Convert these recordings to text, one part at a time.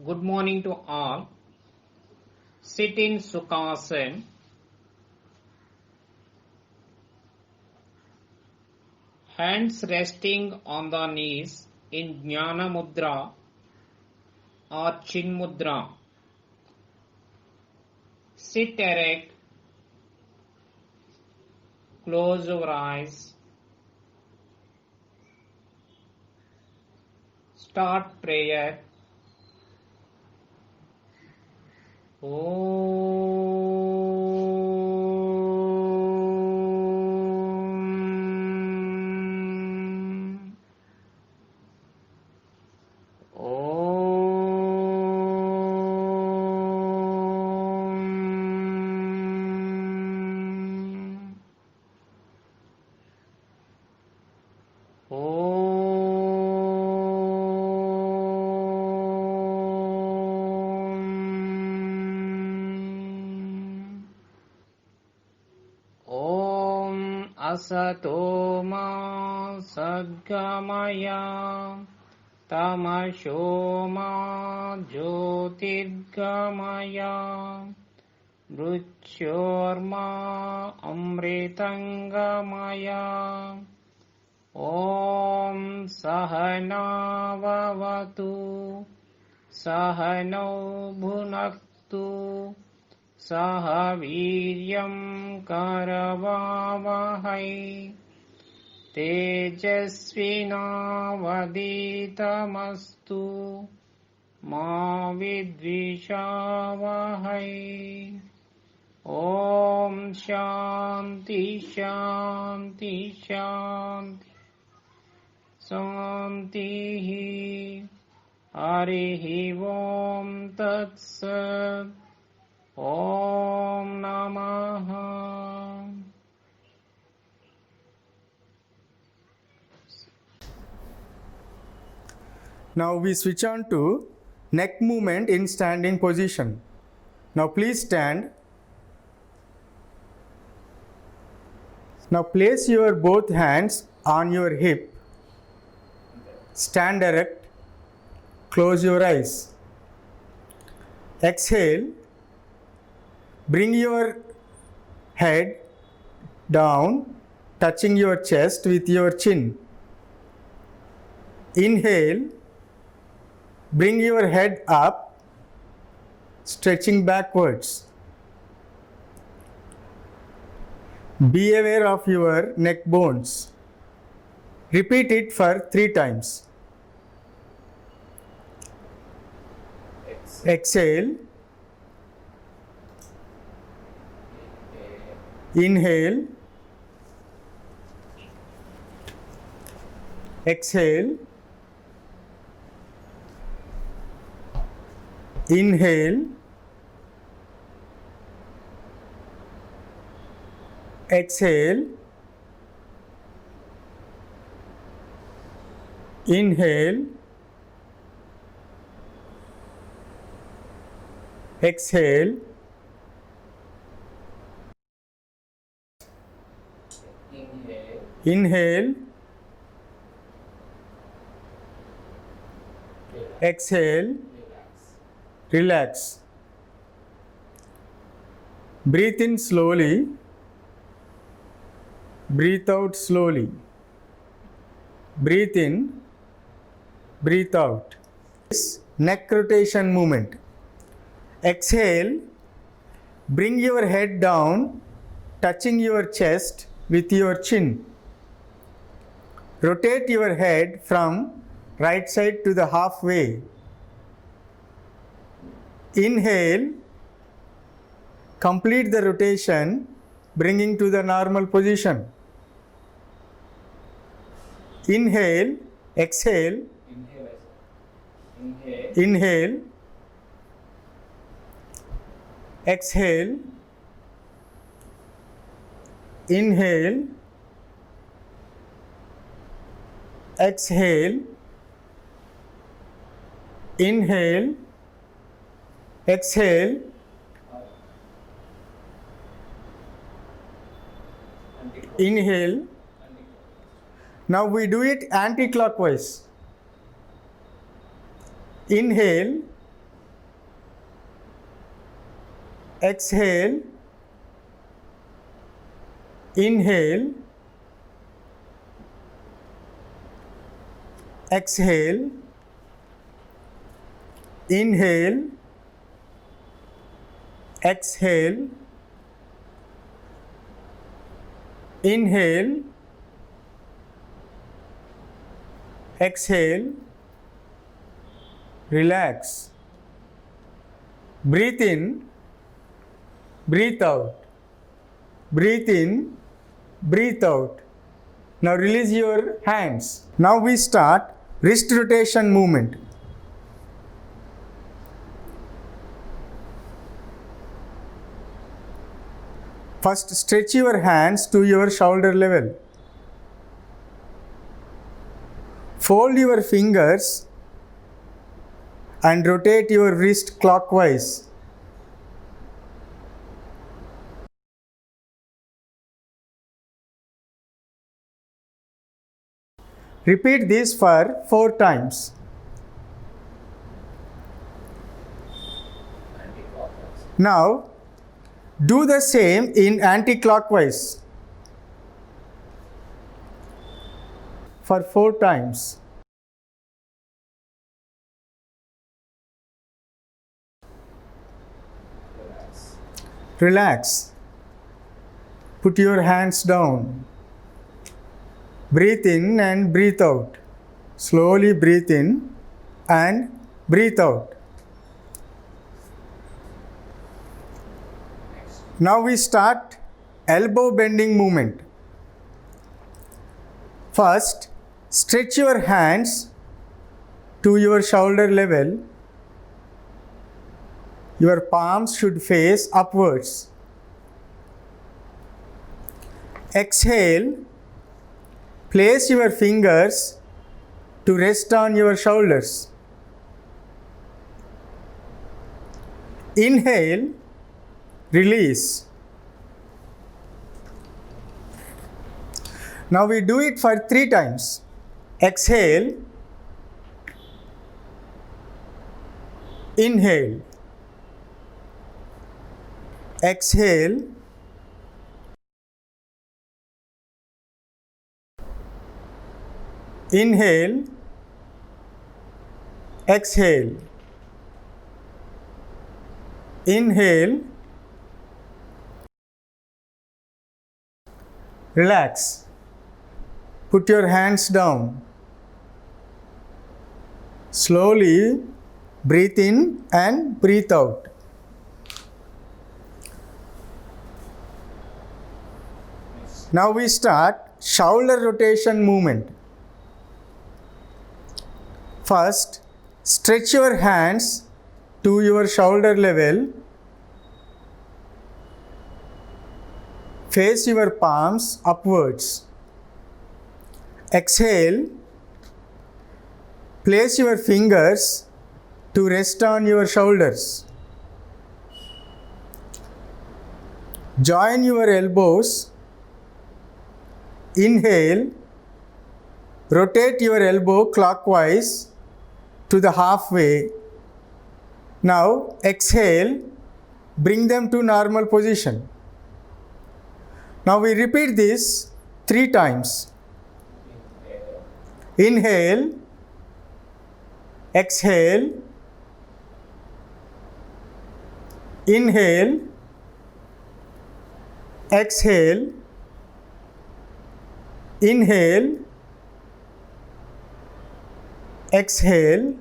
Good morning to all. Sit in Sukhasana. Hands resting on the knees in Jnana Mudra or Chin Mudra. Sit erect. Close your eyes. Start prayer. Asato ma sadgamaya tamasho ma jyotirgamaya mrityorma amritangamaya Om Sahana Vavatu Sahano Bhunaktu Saha Viryam Karavavahai Tejasvinavaditamastu Ma Vidvishavahai Om Shanti Shanti Shanti Santihi Harihi Om Tat Sat Om Namaha. Now we switch on to neck movement in standing position. Now please stand. Now place your both hands on your hip. Stand erect. Close your eyes. Exhale. Bring your head down, touching your chest with your chin. Inhale. Bring your head up, stretching backwards. Be aware of your neck bones. Repeat it for 3 times. Exhale. Inhale. Exhale. Inhale. Exhale. Inhale. Exhale. Inhale. Exhale. Relax. Breathe in slowly. Breathe out slowly. Breathe in. Breathe out. Neck rotation movement. Exhale. Bring your head down, touching your chest with your chin. Rotate your head from right side to the halfway. Inhale. Complete the rotation, bringing to the normal position. Inhale. Exhale. Inhale. Exhale. Inhale. Exhale. Inhale. Exhale. Inhale. Now we do it anti-clockwise. Inhale. exhale, inhale, exhale, inhale, exhale, inhale, exhale, relax. Breathe in, breathe out. Breathe in, breathe out. Now release your hands. Now we start wrist rotation movement. First, stretch your hands to your shoulder level. Fold your fingers and rotate your wrist clockwise. Repeat this for 4 times. Now, do the same in anti-clockwise for 4 times. Relax. Put your hands down. Breathe in and breathe out. Slowly breathe in and breathe out. Now we start elbow bending movement. First, stretch your hands to your shoulder level. Your palms should face upwards. Exhale. Place your fingers to rest on your shoulders. Inhale, release. Now we do it for 3 times. Exhale, inhale, exhale, inhale, exhale, inhale, relax. Put your hands down. Slowly breathe in and breathe out. Now we start shoulder rotation movement. First, stretch your hands to your shoulder level. Face your palms upwards. Exhale. Place your fingers to rest on your shoulders. Join your elbows. Inhale. Rotate your elbow clockwise to the halfway. Now exhale. Bring them to normal position. Now we repeat this 3 times. Inhale, exhale, inhale, exhale, inhale, exhale,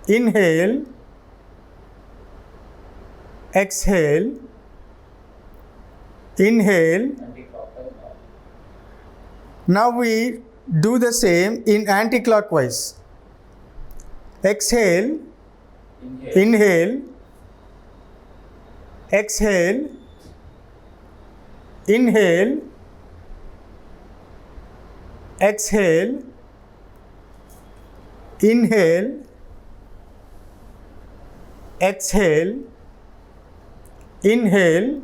inhale, exhale, inhale. Now we do the same in anti-clockwise. Exhale, inhale, exhale, inhale, exhale, inhale, exhale, inhale,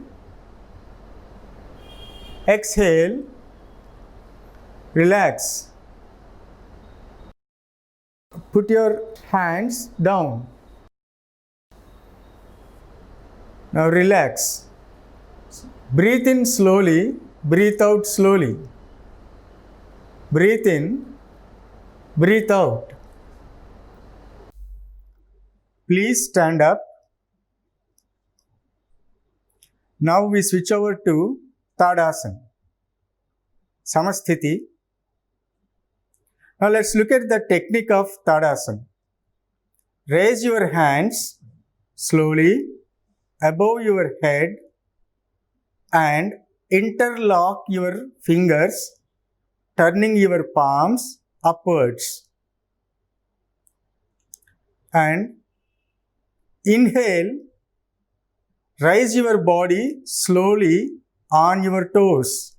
exhale, relax. Put your hands down. Now relax. Breathe in slowly, breathe out slowly. Breathe in, breathe out. Please stand up. Now we switch over to Tadasana, Samasthiti. Now let's look at the technique of Tadasana. Raise your hands slowly above your head and interlock your fingers, turning your palms upwards. And inhale, raise your body slowly on your toes.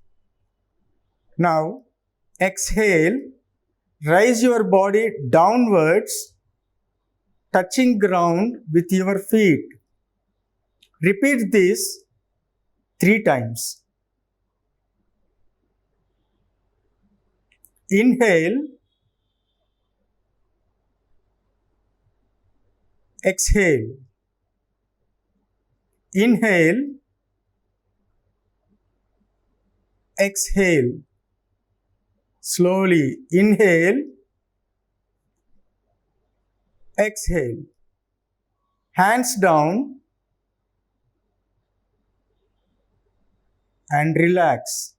Now exhale, raise your body downwards, touching ground with your feet. Repeat this 3 times. Inhale, exhale. Inhale, exhale. Slowly inhale, exhale. Hands down and relax.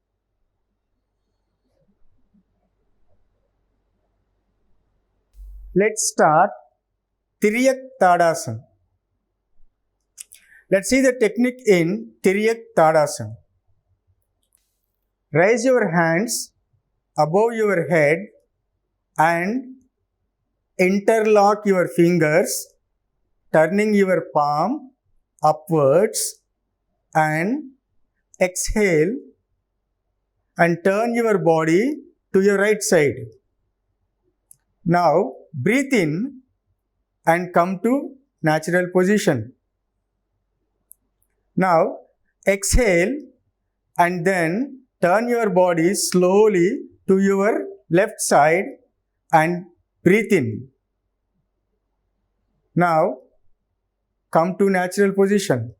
Let's start Tiriyak Tadasana. Let's see the technique in Tiriyak Tadasana. Raise your hands above your head and interlock your fingers, turning your palm upwards, and exhale and turn your body to your right side. Now breathe in and come to natural position. Now exhale and then turn your body slowly to your left side and breathe in. Now come to natural position.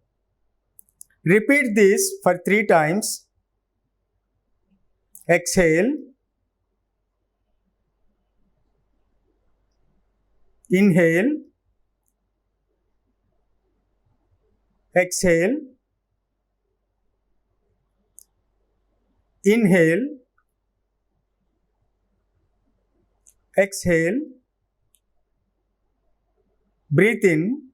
Repeat this for 3 times. Exhale, inhale, exhale, inhale, exhale, breathe in,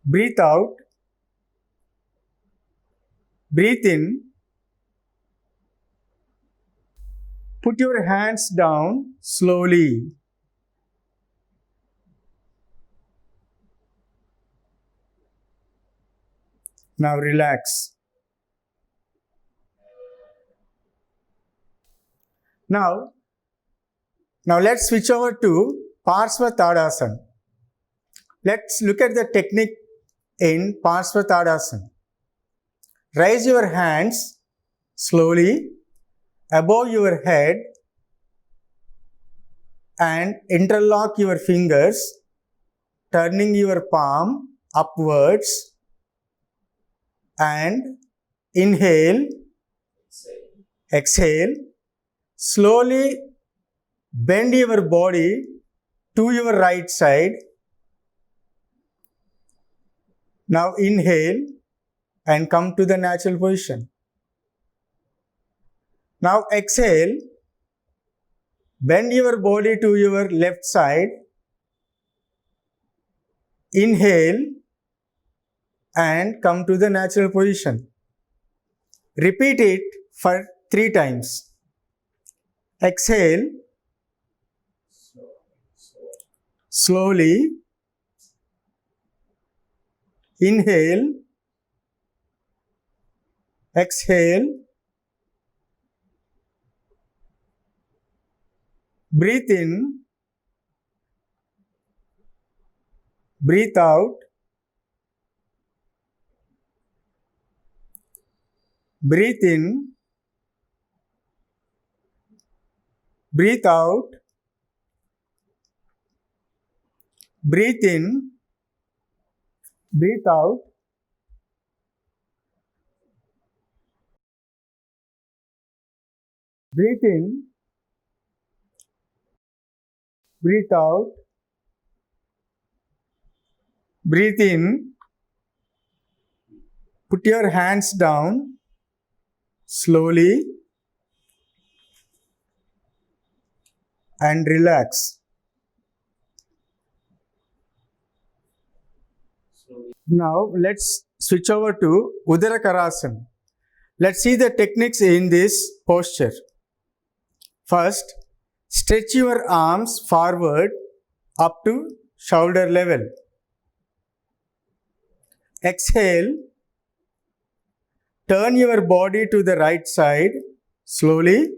breathe out, breathe in. Put your hands down slowly. Now relax. Now let's switch over to Parsva Tadasana. Let's look at the technique in Parsva Tadasana. Raise your hands slowly above your head and interlock your fingers, turning your palm upwards, and inhale, exhale. Slowly bend your body to your right side. Now inhale and come to the natural position. Now exhale, bend your body to your left side. Inhale and come to the natural position. Repeat it for 3 times. Exhale, slowly, inhale, exhale, breathe in, breathe out, breathe in, breathe out, breathe in, Breathe out. Breathe in. Breathe out. Breathe in. Put your hands down slowly and relax. Now let's switch over to Udara Karasana. Let's see the techniques in this posture. First, stretch your arms forward up to shoulder level. Exhale. Turn your body to the right side slowly,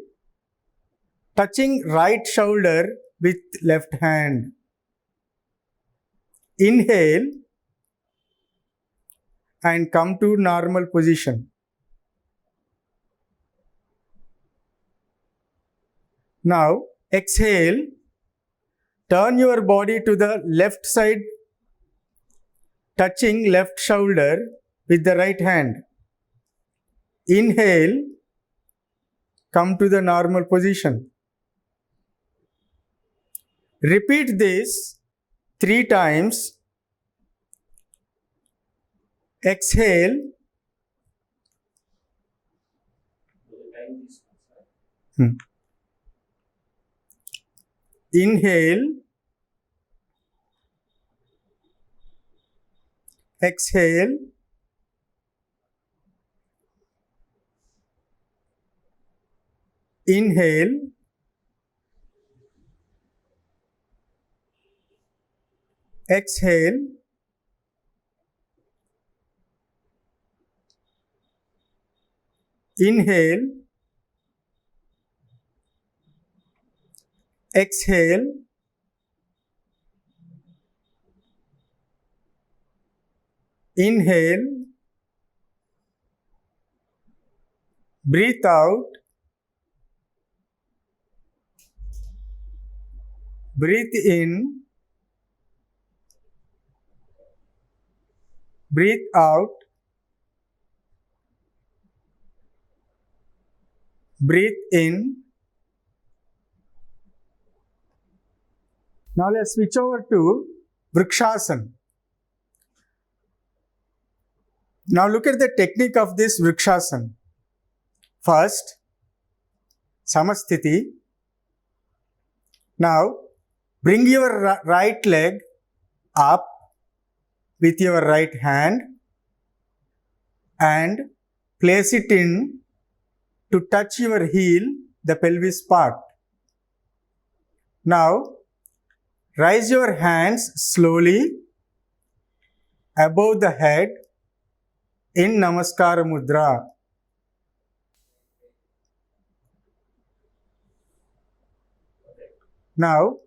touching right shoulder with left hand. Inhale and come to normal position. Now exhale, turn your body to the left side, touching left shoulder with the right hand. Inhale, come to the normal position. Repeat this 3 times. Exhale. Inhale. Exhale. Inhale. Exhale. Inhale. Exhale. Inhale. Breathe out. Breathe in. Breathe out. Breathe in. Now let's switch over to Vrikshasana. Now look at the technique of this Vrikshasana. First, Samasthiti. Now bring your right leg up with your right hand and place it in to touch your heel, the pelvis part. Now raise your hands slowly above the head in Namaskara Mudra. Now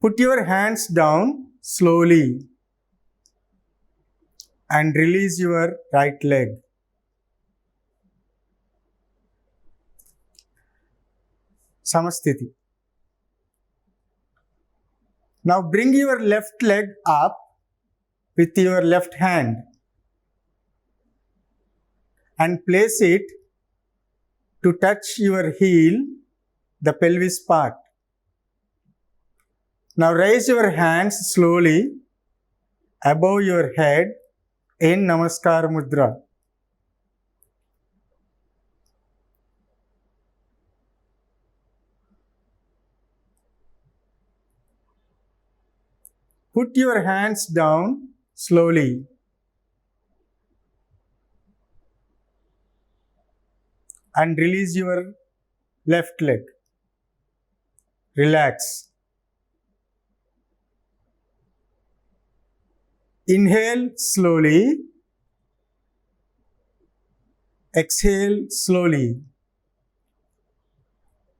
put your hands down slowly and release your right leg. Samasthiti. Now bring your left leg up with your left hand and place it to touch your heel, the pelvis part. Now raise your hands slowly above your head in Namaskar Mudra. Put your hands down slowly. And release your left leg. Relax. Inhale slowly. Exhale slowly.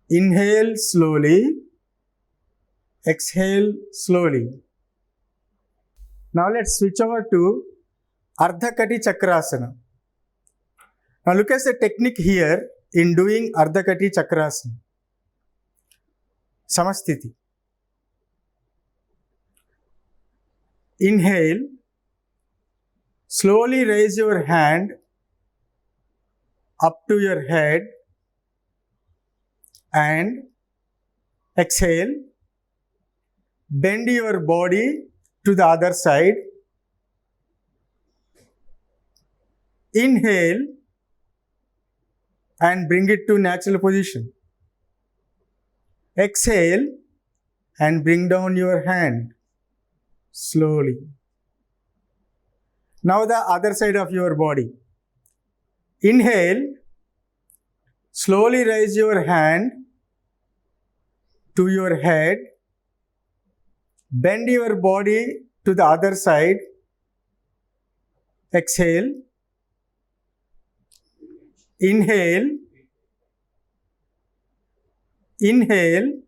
Inhale slowly. Exhale slowly. Now let's switch over to Ardha Kati Chakrasana. Now look at the technique here in doing Ardha Kati Chakrasana. Samasthiti. Inhale Slowly raise your hand up to your head and exhale. Bend your body to the other side. Inhale and bring it to natural position. Exhale and bring down your hand slowly. Now the other side of your body. Inhale, slowly raise your hand to your head. Bend your body to the other side. Exhale. Inhale. Inhale.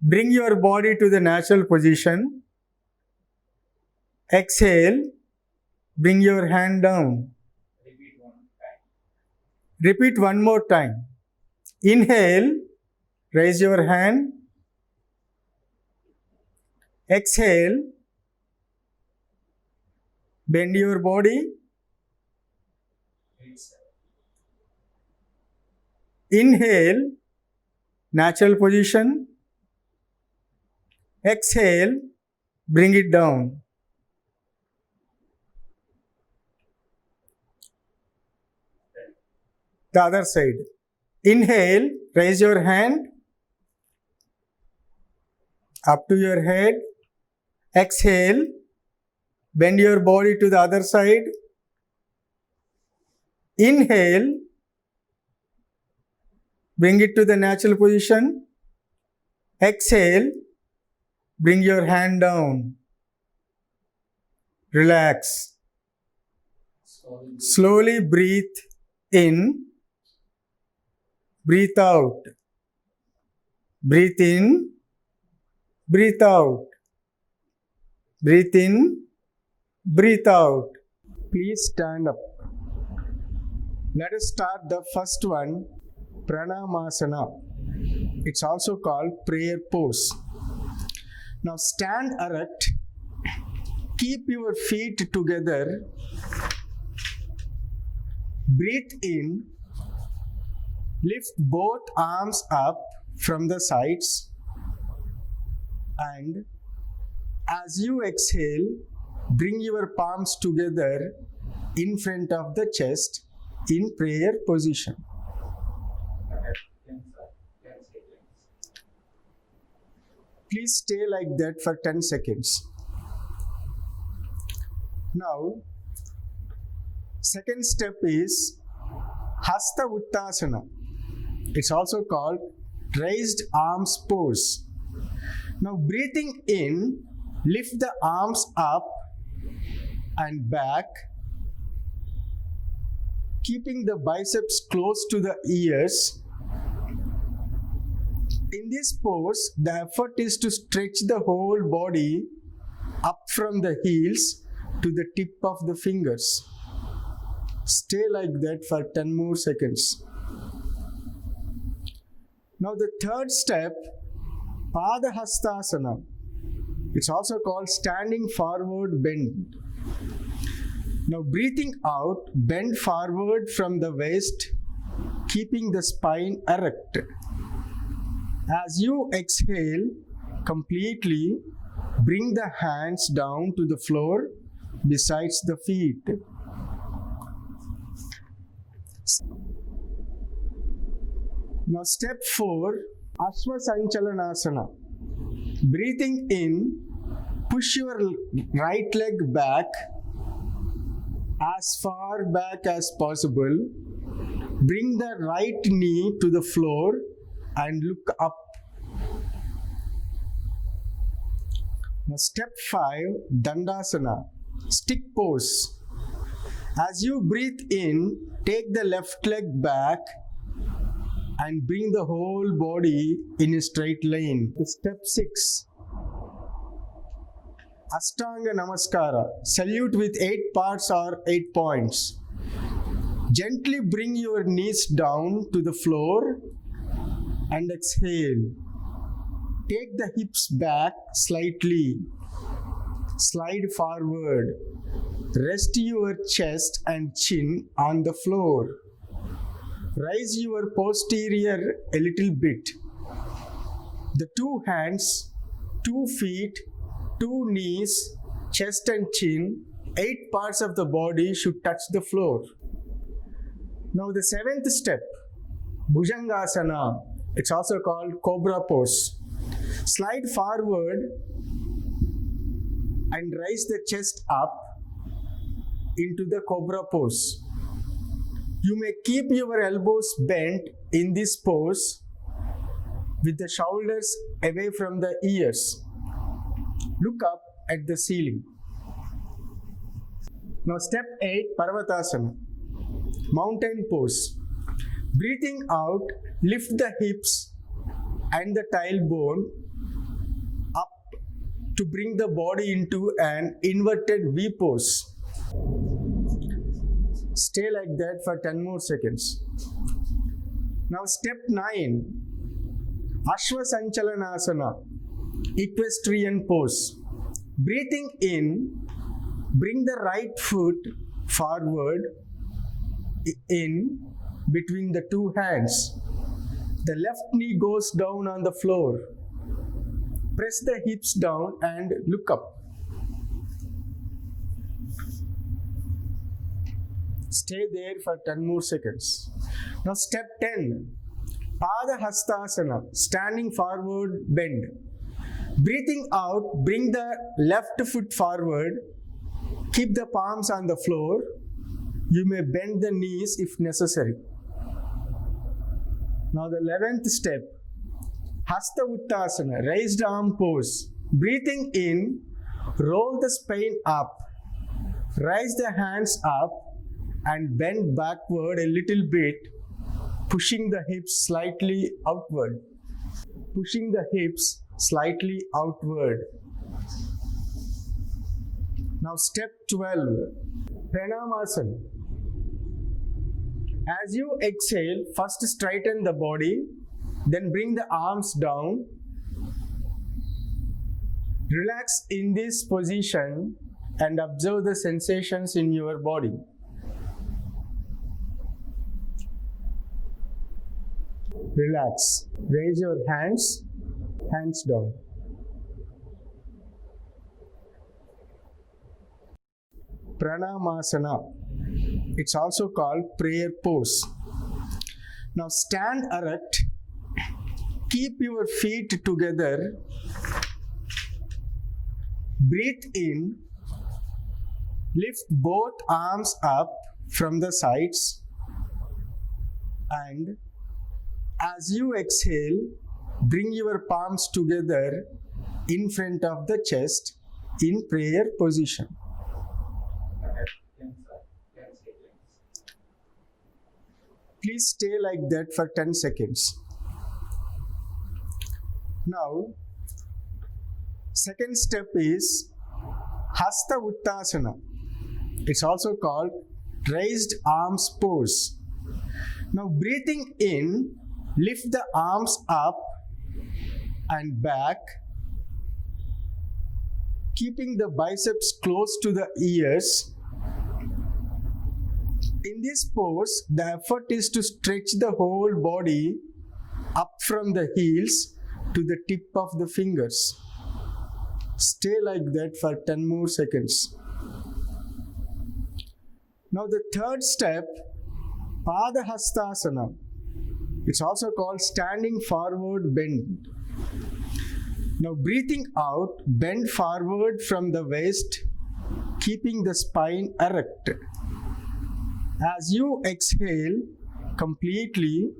Bring your body to the natural position. Exhale. Bring your hand down. Repeat one more time. Inhale. Raise your hand. Exhale. Bend your body. Inhale. Natural position. Exhale. Bring it down. The other side. Inhale. Raise your hand up to your head. Exhale. Bend your body to the other side. Inhale. Bring it to the natural position. Exhale. Bring your hand down. Relax. Slowly breathe in. Breathe out. Breathe in. Breathe out. Breathe in. Breathe out. Please stand up. Let us start the first one, Pranamasana. It's also called prayer pose. Now stand erect. Keep your feet together. Breathe in. Lift both arms up from the sides. And as you exhale, bring your palms together in front of the chest in prayer position. Please stay like that for 10 seconds. Now, second step is Hasta Uttasana. It's also called raised arms pose. Now breathing in, lift the arms up and back, keeping the biceps close to the ears. In this pose, the effort is to stretch the whole body up from the heels to the tip of the fingers. Stay like that for 10 more seconds. Now the third step, Padahastasana. It's also called standing forward bend. Now breathing out, bend forward from the waist, keeping the spine erect. As you exhale completely, bring the hands down to the floor besides the feet. Now step 4, Ashwasanchalanasana. Breathing in, push your right leg back as far back as possible. Bring the right knee to the floor and look up. Now step 5, Dandasana. Stick pose. As you breathe in, take the left leg back and bring the whole body in a straight line. Step 6, Ashtanga Namaskara. Salute with 8 parts or 8 points. Gently bring your knees down to the floor and exhale. Take the hips back slightly. Slide forward. Rest your chest and chin on the floor. Raise your posterior a little bit. The two hands, 2 feet, 2 knees, chest and chin, 8 parts of the body should touch the floor. Now the 7th step, Bhujangasana. It's also called Cobra pose. Slide forward and raise the chest up into the Cobra pose. You may keep your elbows bent in this pose with the shoulders away from the ears. Look up at the ceiling. Now step 8, Parvatasana. Mountain pose. Breathing out, lift the hips and the tailbone up to bring the body into an inverted V pose. Stay like that for 10 more seconds. Now step 9, Ashwasanchalanasana, equestrian pose. Breathing in, bring the right foot forward in between the two hands. The left knee goes down on the floor. Press the hips down and look up. Stay there for 10 more seconds. Now step 10, Padahastasana, standing forward bend. Breathing out, bring the left foot forward. Keep the palms on the floor. You may bend the knees if necessary. Now the 11th step, Hasta Uttasana, raised arm pose. Breathing in, roll the spine up, raise the hands up and bend backward a little bit, pushing the hips slightly outward. Pushing the hips slightly outward. Now step 12, Pranamasana. As you exhale, first straighten the body, then bring the arms down. Relax in this position and observe the sensations in your body. Relax. Raise your hands down. Pranamasana. It's also called prayer pose. Now stand erect. Keep your feet together. Breathe in. Lift both arms up from the sides. And as you exhale, bring your palms together in front of the chest in prayer position. Please stay like that for 10 seconds. Now, second step is Hasta Uttasana. It's also called raised arms pose. Now, breathing in, lift the arms up and back, keeping the biceps close to the ears. In this pose, the effort is to stretch the whole body up from the heels to the tip of the fingers. Stay like that for 10 more seconds. Now the third step, Padahastasana. It's also called standing forward bend. Now breathing out, bend forward from the waist, keeping the spine erect. As you exhale completely,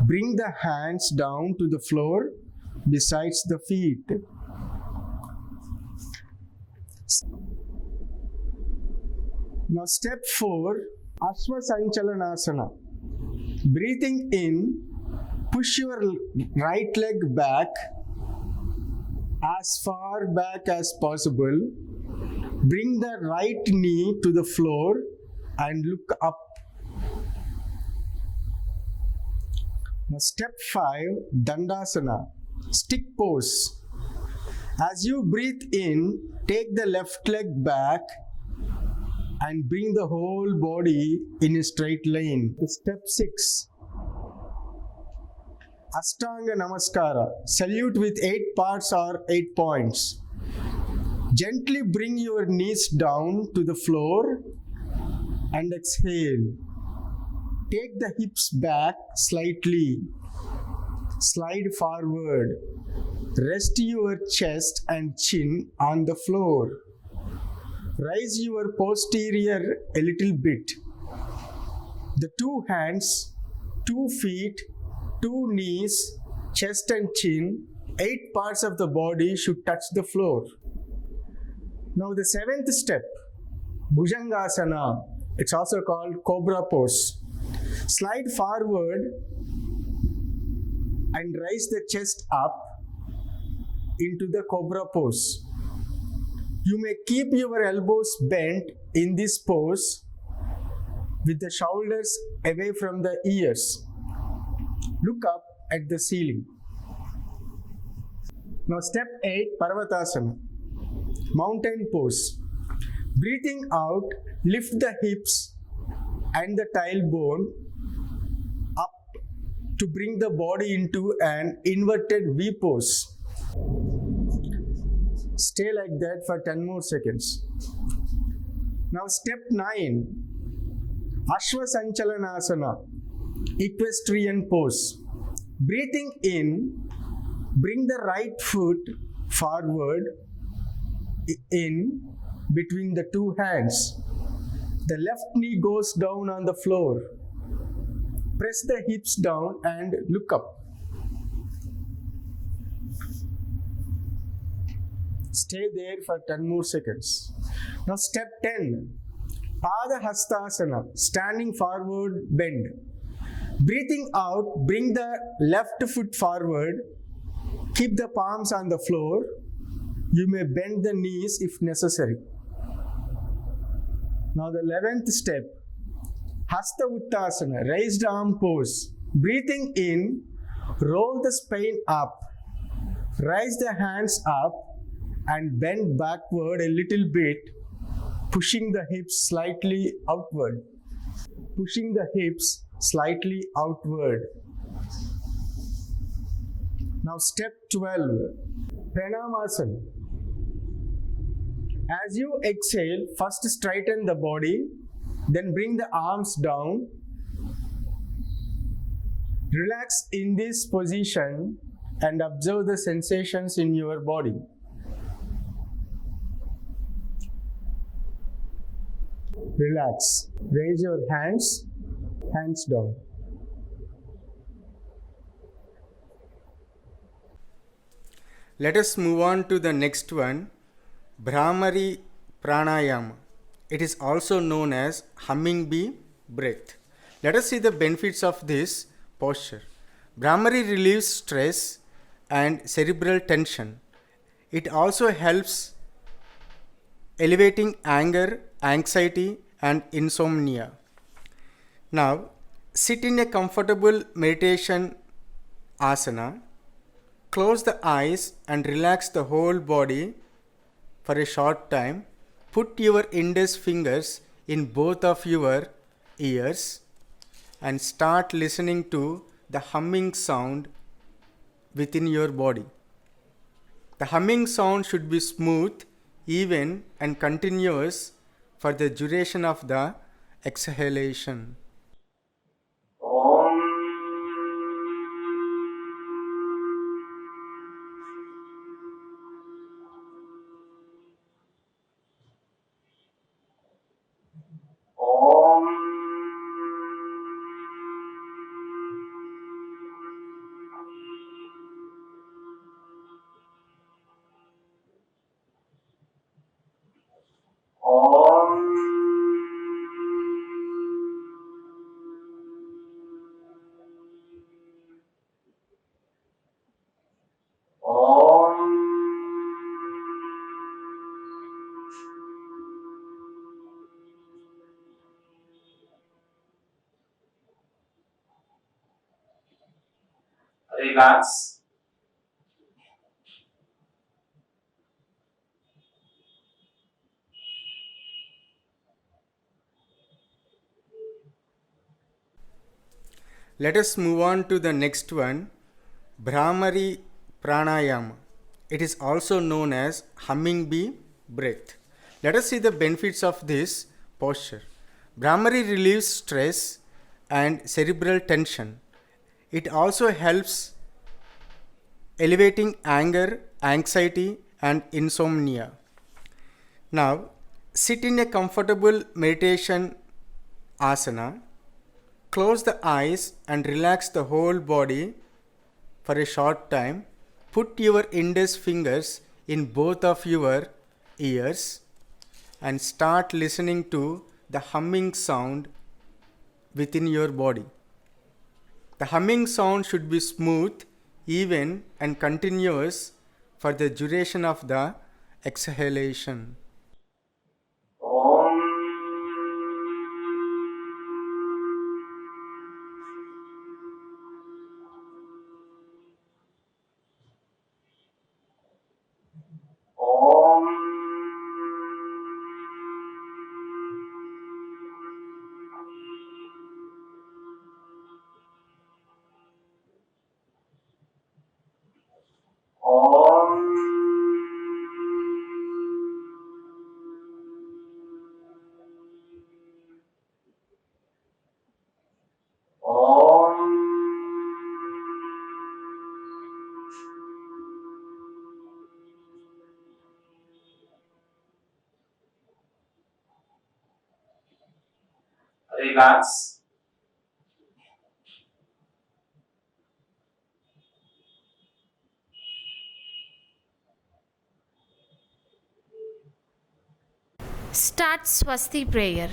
bring the hands down to the floor besides the feet. Now step 4, Ashwasanchalanasana. Breathing in, push your right leg back as far back as possible. Bring the right knee to the floor and look up. Now step 5, Dandasana, stick pose. As you breathe in, take the left leg back and bring the whole body in a straight line. Step 6. Ashtanga Namaskara. Salute with 8 parts or 8 points. Gently bring your knees down to the floor and exhale. Take the hips back slightly. Slide forward. Rest your chest and chin on the floor. Raise your posterior a little bit. The 2 hands, 2 feet, 2 knees, chest and chin, 8 parts of the body should touch the floor. Now the 7th step, Bhujangasana. It's also called Cobra pose. Slide forward and raise the chest up into the Cobra pose. You may keep your elbows bent in this pose with the shoulders away from the ears. Look up at the ceiling. Now step 8, Parvatasana. Mountain pose. Breathing out, lift the hips and the tailbone up to bring the body into an inverted V pose. Stay like that for 10 more seconds. Now step 9, Ashwasanchalanasana, equestrian pose. Breathing in, bring the right foot forward in between the 2 hands. The left knee goes down on the floor. Press the hips down and look up. Stay there for 10 more seconds. Now step 10, Padahastasana, standing forward bend. Breathing out, bring the left foot forward. Keep the palms on the floor. You may bend the knees if necessary. Now the 11th step, Hasta Uttasana, raised arm pose. Breathing in, roll the spine up. Raise the hands up and bend backward a little bit, pushing the hips slightly outward. Pushing the hips slightly outward. Now step 12, Pranamasana. As you exhale, first straighten the body, then bring the arms down. Relax in this position and observe the sensations in your body. Relax. Raise your hands down. Let us move on to the next one, Bhramari Pranayama. It is also known as humming bee breath. Let us see the benefits of this posture. Bhramari relieves stress and cerebral tension. It also helps elevating anger, anxiety, and insomnia. Now, sit in a comfortable meditation asana. Close the eyes and relax the whole body for a short time. Put your index fingers in both of your ears and start listening to the humming sound within your body. The humming sound should be smooth, even, and continuous for the duration of the exhalation. Relax. Let us move on to the next one, Bhramari Pranayama. It is also known as humming bee breath. Let us see the benefits of this posture. Bhramari relieves stress and cerebral tension. It also helps elevating anger, anxiety, and insomnia. Now, sit in a comfortable meditation asana. Close the eyes and relax the whole body for a short time. Put your index fingers in both of your ears and start listening to the humming sound within your body. The humming sound should be smooth, even, and continuous for the duration of the exhalation. Om. Om. Om. Om. Relax. Start Swasti prayer.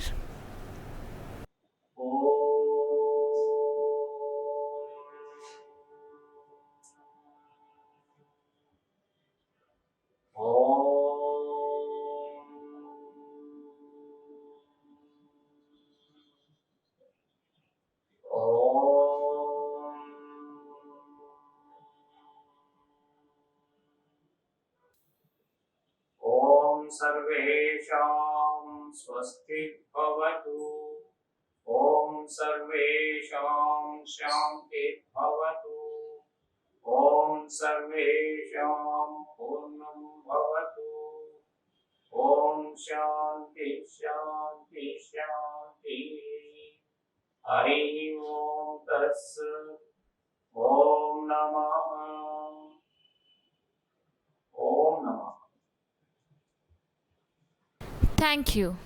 Om Sarvesham Swasti Bhavatu. Om Sarvesham Shanti Bhavatu. Om Sarvesham Purnam Bhavatu. Om Shanti Shanti Shanti. Hari Om Tats. Om Namah. Om Namah. Thank you.